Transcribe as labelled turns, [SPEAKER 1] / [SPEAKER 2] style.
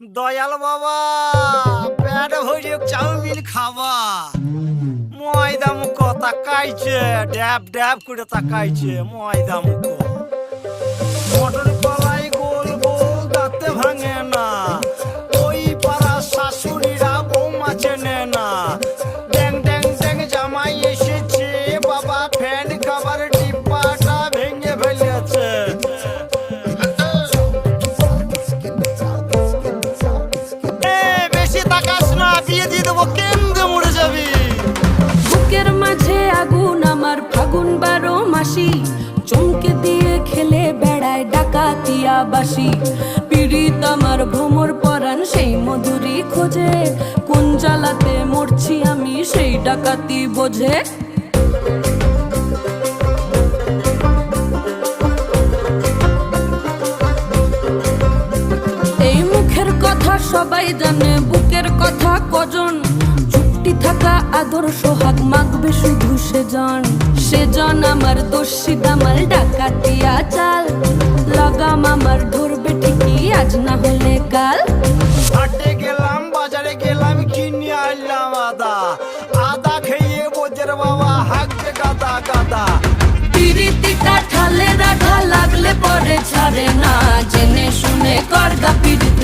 [SPEAKER 1] দয়াল বাবা পেট ভরে চাউমিন খাবা ময়দা মুখ তাকাইছে ড্যাব ড্যাব করে তাকাইছে ময়দা মুখ মটর কলাই গোল গোল দাঁতে ভাঙে না ওই পাড়া শাশুড়িরা বৌমা চেনে না ড্যাং ড্যাং ড্যাং জামাই এসেছে বাবা ফ্যান খাবার ডিব্বাটা ভেঙে ফেলেছে বেশি তাকাস না বিয়ে দিয়ে দেবো কেন্দ্রে মরে যাবি
[SPEAKER 2] বুকের মাঝে আগুন আমার ফাগুন 12 মাসি চমকে দিয়ে খেলে বেড়ায় ডাকাতিয়া বাসি পীড়িত আমার ভ্রমর পরাণ সেই মধুরী খোঁজে কোন জ্বালাতে মরছি আমি সেই ডাকাতি বোঝে এই মুখের কথা সবাই জানে বুকের কথা কজন চুপটি থাকা আদর সোহাগ মাগবে শুধু সেজন আমার দোষী দামাল ডাকাতিয়া চাল লাগাম আমার ধরবে ঠিকই আজ না হলে কাল
[SPEAKER 1] হাটে গেলাম বাজারে গেলাম কিনে আনলাম আদা আদা খেয়ে বোঝের বাবা হাঁকবে গাদা গাদা
[SPEAKER 2] পিরিতিটা ঠালে রাখা লাগলে পরে ছাড়ে না জেনে শুনে করগা পিরিত